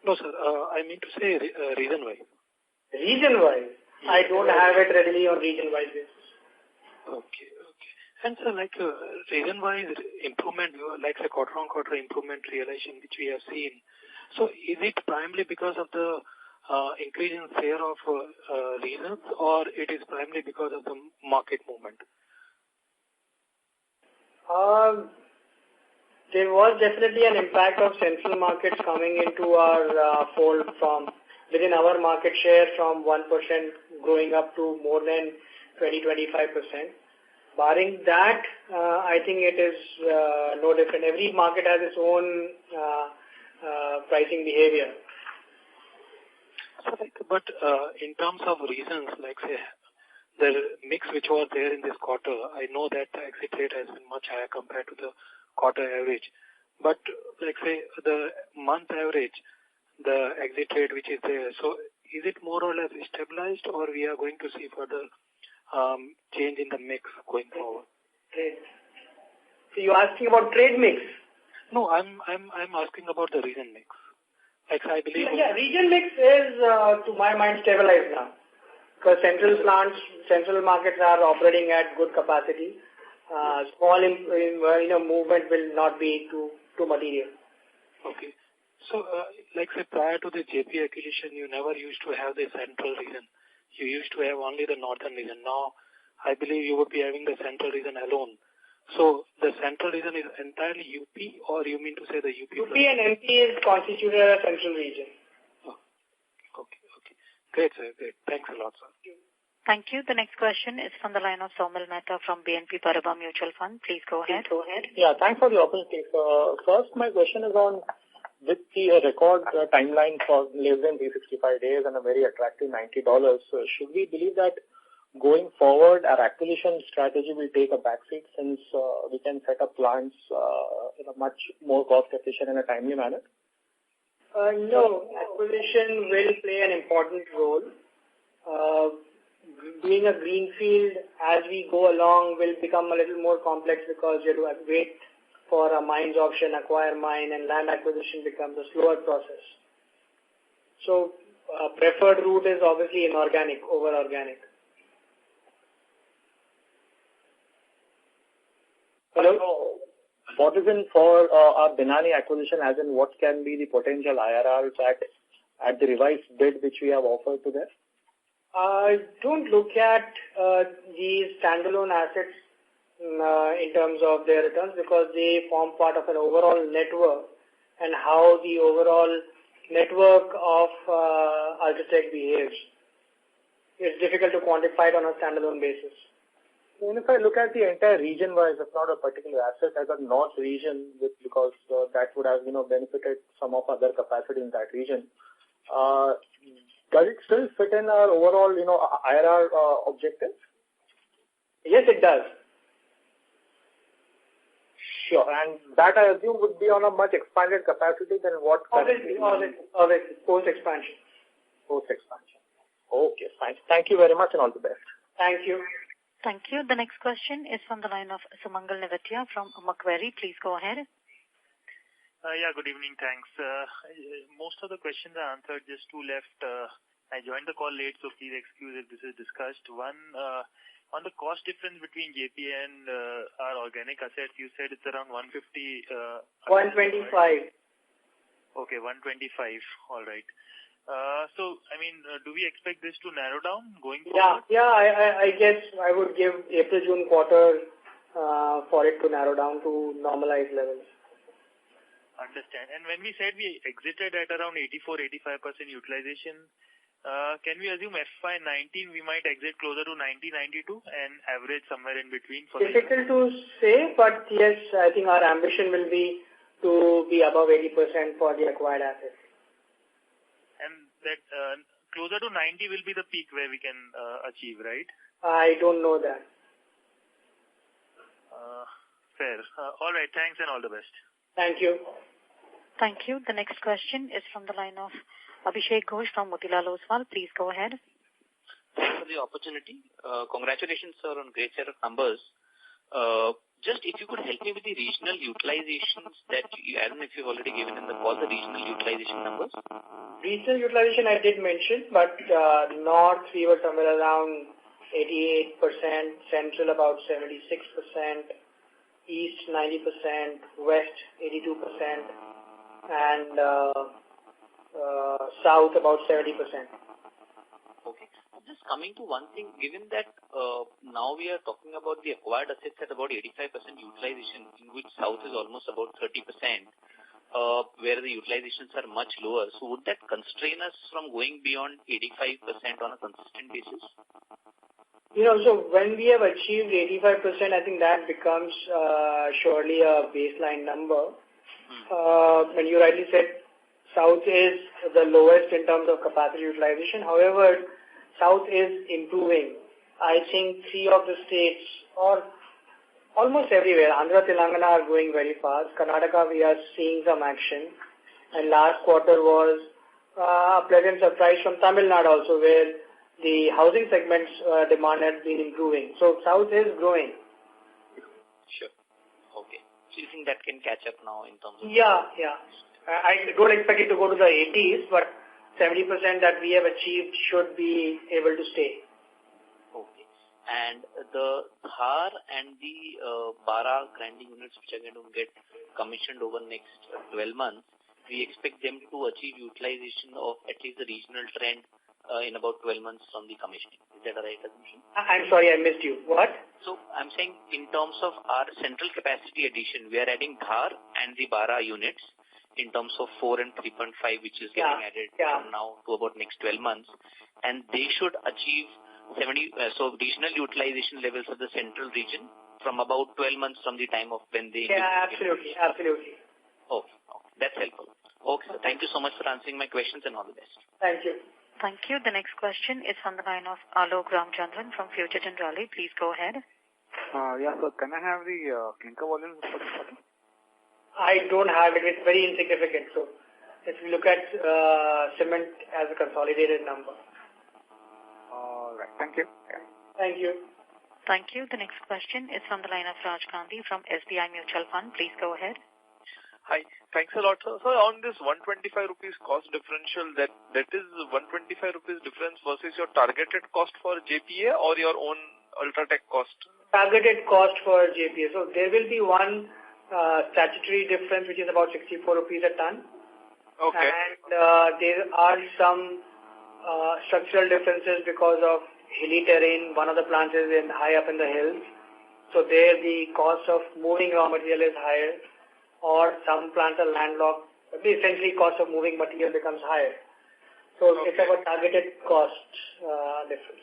No, sir, I mean to say reason-wise. Region-wise? Yeah. I don't have it readily on region-wise basis. Okay. And so reason-wise improvement, like the quarter on quarter improvement realization which we have seen. So is it primarily because of the increase in share of reasons, or it is primarily because of the market movement? There was definitely an impact of central markets coming into our fold from within our market share from 1% growing up to more than 20-25%. Barring that, I think it is no different. Every market has its own pricing behavior. But in terms of reasons, like say, the mix which was there in this quarter, I know that the exit rate has been much higher compared to the quarter average. But like say, the month average, the exit rate which is there, so is it more or less stabilized, or we are going to see further change in the mix going forward? So you're asking about trade mix? No, I'm asking about the region mix. Like I believe. Yeah, region mix is to my mind stabilized now, because central markets are operating at good capacity. Small movement will not be too material. Okay. So, like say prior to the JP acquisition, you never used to have the central region. You used to have only the northern region. Now, I believe you would be having the central region alone. So, the central region is entirely UP, or you mean to say the UP? UP and MP is constituted as a central region. Oh, okay. Great, sir. Great. Thanks a lot, sir. Thank you. The next question is from the line of Saumil Mehta from BNP Paribas Mutual Fund. Please go ahead. Yeah, thanks for the opportunity. First, my question is on with the record timeline for less than 365 days and a very attractive $90, should we believe that going forward our acquisition strategy will take a backseat since we can set up plants in a much more cost efficient and a timely manner? No, acquisition will play an important role. Doing a greenfield as we go along will become a little more complex because you have to wait for a mines auction, acquire mine, and land acquisition becomes a slower process. So preferred route is obviously inorganic over organic. Hello? What is in for our Binani acquisition, as in what can be the potential IRRs at the revised bid which we have offered to them? Don't look at these standalone assets in terms of their returns because they form part of an overall network and how the overall network of UltraTech behaves. It's difficult to quantify it on a standalone basis. And if I look at the entire region-wise, if not a particular asset, as a north region, because that would have benefited some of other capacity in that region, does it still fit in our overall IRR objectives? Yes, it does. Sure, and that I assume would be on a much expanded capacity than what obviously post-expansion. Post-expansion. Okay, fine. Thank you very much and all the best. Thank you. Thank you. The next question is from the line of Sumangal Nevatia from Macquarie. Please go ahead. Yeah, good evening. Thanks. Most of the questions are answered. Just two left. I joined the call late, so please excuse if this is discussed. One, on the cost difference between JP and our organic assets, you said it's around 150. 125. Okay, 125. All right. So, I mean, do we expect this to narrow down going forward? Yeah. I guess I would give April-June quarter for it to narrow down to normalized levels. Understand. And when we said we exited at around 84-85% utilization, can we assume FY19 we might exit closer to 90-92 and average somewhere in between? Difficult to say, but yes, I think our ambition will be to be above 80% for the acquired assets. And that closer to 90 will be the peak where we can achieve, right? I don't know that. Fair. All right. Thanks and all the best. Thank you. Thank you. The next question is from the line of Abhishek Ghosh from Motilal Oswal. Please go ahead. Thanks for the opportunity. Congratulations, sir, on great set of numbers. Just if you could help me with the regional utilizations that you, I don't know if you've already given in the call, the regional utilization numbers. Regional utilization I did mention, but north we were somewhere around 88%, central about 76%, east 90%, west 82%, and south about 70%. Okay. Just coming to one thing, given that now we are talking about the acquired assets at about 85% utilization, in which south is almost about 30%, where the utilizations are much lower. So would that constrain us from going beyond 85% on a consistent basis? So when we have achieved 85%, I think that becomes surely a baseline number. And you rightly said, south is the lowest in terms of capacity utilization. However, south is improving. I think 3 of the states, or almost everywhere, Andhra, Telangana are going very fast. Karnataka, we are seeing some action. And last quarter was a pleasant surprise from Tamil Nadu also, where the housing segment's demand has been improving. So south is growing. Sure. Okay. So you think that can catch up now in terms of... Yeah. I don't expect it to go to the 80s, but 70% that we have achieved should be able to stay. Okay. And the Dhar and the Bara grinding units which are going to get commissioned over the next 12 months, we expect them to achieve utilization of at least the regional trend in about 12 months from the commissioning. Is that a right assumption? I'm sorry, I missed you. What? So I'm saying in terms of our central capacity addition, we are adding Dhar and the Bara units in terms of 4 and 3.5, which is getting added from now to about next 12 months. And they should achieve regional utilization levels of the central region from about 12 months from the time of when they... Yeah, absolutely. Okay, that's helpful. Okay, sir. Thank you so much for answering my questions and all the best. Thank you. Thank you. The next question is from the line of Alok Ramchandran from Future Generali. Please go ahead. Yeah, so can I have the clinker volume for this quarter? I don't have it. It's very insignificant. So if you look at cement as a consolidated number. All right. Thank you. Yeah. Thank you. Thank you. The next question is from the line of Raj Gandhi from SBI Mutual Fund. Please go ahead. Hi. Thanks a lot, sir. So on this 125 rupees cost differential, that is 125 rupees difference versus your targeted cost for JPA or your own UltraTech cost? Targeted cost for JPA. So there will be one statutory difference, which is about 64 rupees a ton. Okay. And there are some structural differences because of hilly terrain. One of the plants is high up in the hills. So there the cost of moving raw material is higher. Or some plants are landlocked. Essentially, cost of moving material becomes higher. So it's about targeted cost difference.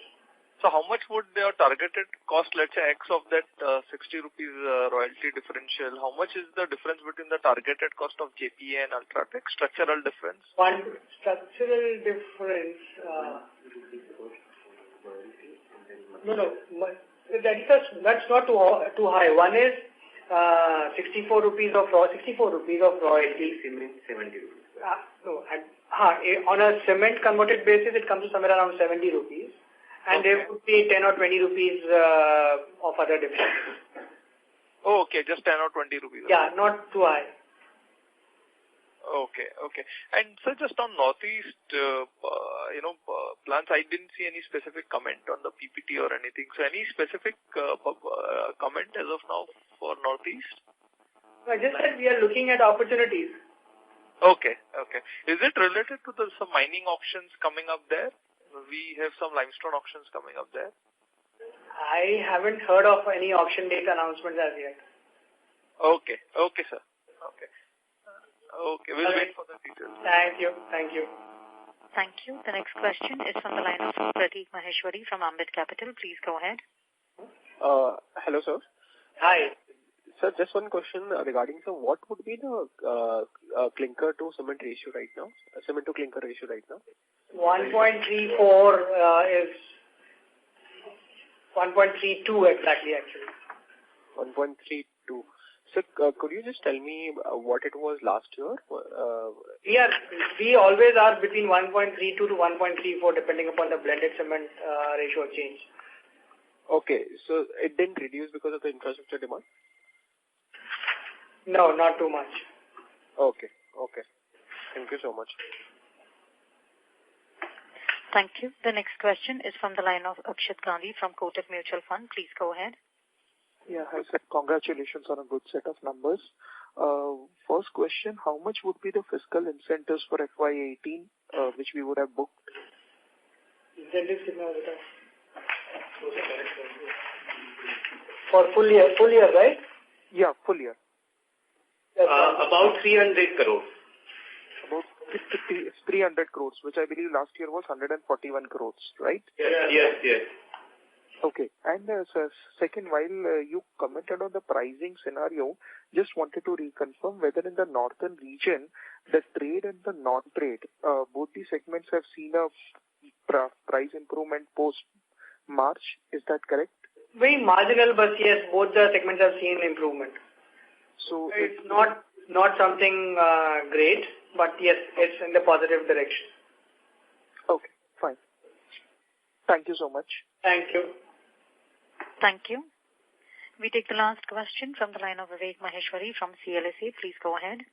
So how much would your targeted cost, let's say, X of that 60 rupees royalty differential, how much is the difference between the targeted cost of JPA and UltraTech? Structural difference? One structural difference. That's not too high. One is 64 rupees of royalty. Cement 70 rupees. On a cement converted basis, it comes to somewhere around 70 rupees. And there would be 10 or 20 rupees of other differences. Oh, okay, just 10 or 20 rupees. Yeah, not too high. Okay. And so just on Northeast, plants, I didn't see any specific comment on the PPT or anything. So any specific comment as of now for Northeast? I just said we are looking at opportunities. Okay. Is it related to some mining auctions coming up there? We have some limestone auctions coming up there. I haven't heard of any auction date announcements as yet. Okay, sir. Okay, we'll wait for the details. Thank you. Thank you. The next question is from the line of Prateek Maheshwari from Ambit Capital. Please go ahead. Hello, sir. Hi. Sir, just one question regarding, what would be the clinker to cement ratio right now? Cement to clinker ratio right now? 1.34 is 1.32 exactly, actually. 1.32. So, could you just tell me what it was last year? We always are between 1.32 to 1.34 depending upon the blended cement ratio change. Okay, so it didn't reduce because of the infrastructure demand? No, not too much. Okay. Thank you so much. Thank you. The next question is from the line of Akshit Gandhi from Kotak Mutual Fund. Please go ahead. Yeah, hi sir. Congratulations on a good set of numbers. First question, how much would be the fiscal incentives for FY18 which we would have booked? Incentives for full year, right? Yeah, full year. About 300 crores. About 300 crores, which I believe last year was 141 crores, right? Yes. Okay. And second, while you commented on the pricing scenario, just wanted to reconfirm whether in the northern region, the trade and the non-trade, both the segments have seen a price improvement post-March. Is that correct? Very marginal, but yes, both the segments have seen improvement. So it's not something great, but yes, it's in the positive direction. Okay, fine. Thank you so much. Thank you. Thank you. We take the last question from the line of Vivek Maheshwari from CLSA. Please go ahead.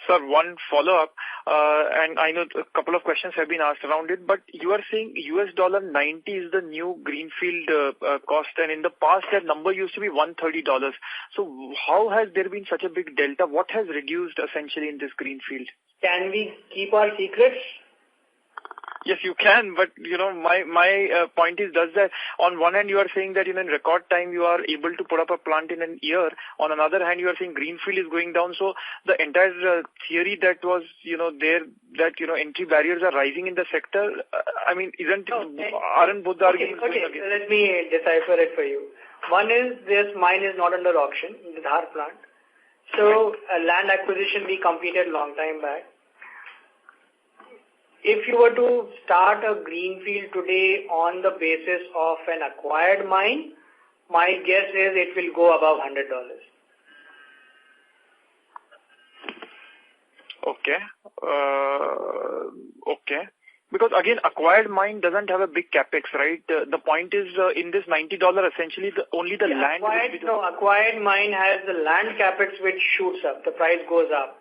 Sir, one follow-up, and I know a couple of questions have been asked around it, but you are saying $90 is the new greenfield cost, and in the past that number used to be $130. So how has there been such a big delta? What has reduced essentially in this greenfield? Can we keep our secrets? Yes, you can, but my point is, does that on one hand you are saying that in record time you are able to put up a plant in an year. On another hand, you are saying greenfield is going down. So the entire theory that was there that entry barriers are rising in the sector. Aren't both the arguments going against? Let me decipher it for you. One is this mine is not under auction, the Dhar plant. So land acquisition we completed long time back. If you were to start a greenfield today on the basis of an acquired mine, my guess is it will go above $100. Okay. Because again, acquired mine doesn't have a big capex, right? The point is in this $90, essentially only the land. Acquired mine has the land capex which shoots up. The price goes up.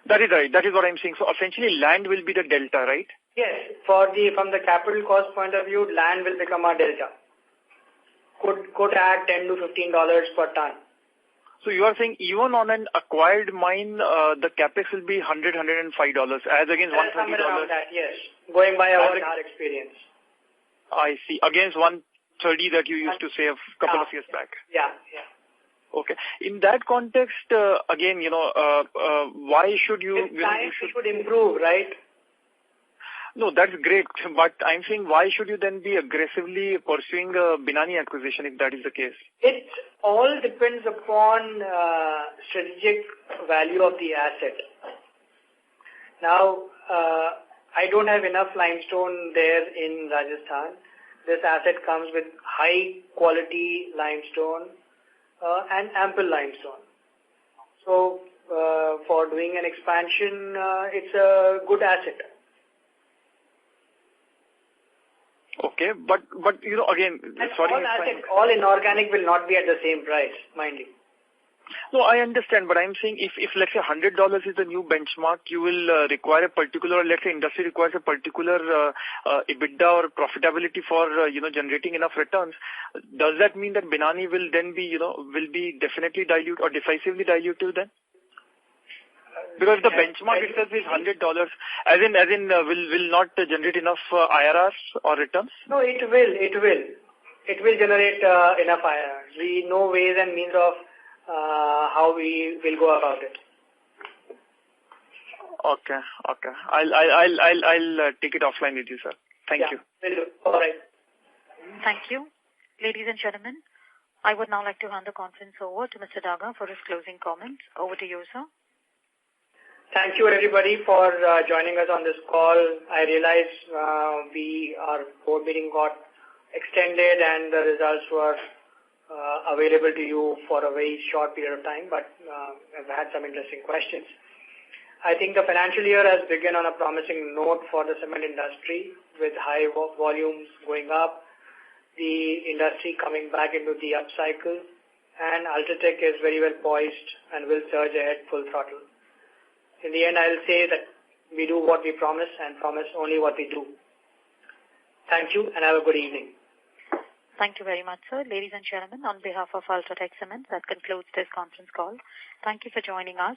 That is right. That is what I'm saying. So essentially land will be the delta, right? Yes. From the capital cost point of view, land will become a delta. Could add $10 to $15 per ton. So you are saying even on an acquired mine, the capex will be $100, $105 as against $130? Somewhere around that, yes. Going by our experience. I see. Against $130 that you used to say a couple of years back. Yeah. Okay. In that context, again, why should you... It should improve, right? No, that's great. But I'm saying why should you then be aggressively pursuing a Binani acquisition if that is the case? It all depends upon strategic value of the asset. Now, I don't have enough limestone there in Rajasthan. This asset comes with high quality limestone and ample limestone. So, for doing an expansion, it's a good asset. Okay, but again, all inorganic will not be at the same price, mind you. No, I understand, but I'm saying if let's say $100 is the new benchmark, you will require a particular, let's say industry requires a particular EBITDA or profitability for generating enough returns. Does that mean that Binani will then be will be definitely dilute or decisively dilutive then? Because the benchmark itself is $100, as in will not generate enough IRRs or returns? No, it will. It will generate enough IRRs. We know ways and means of how we will go about it. Okay. I'll take it offline with you, sir. Thank you. Will do. All right. Thank you. Ladies and gentlemen, I would now like to hand the conference over to Mr. Daga for his closing comments. Over to you, sir. Thank you, everybody, for joining us on this call. I realize our board meeting got extended and the results were available to you for a very short period of time, but I've had some interesting questions. I think the financial year has begun on a promising note for the cement industry with high volumes going up, the industry coming back into the upcycle, and UltraTech is very well poised and will surge ahead full throttle. In the end, I'll say that we do what we promise and promise only what we do. Thank you and have a good evening. Thank you very much, sir. Ladies and gentlemen, on behalf of UltraTech Cement, that concludes this conference call. Thank you for joining us.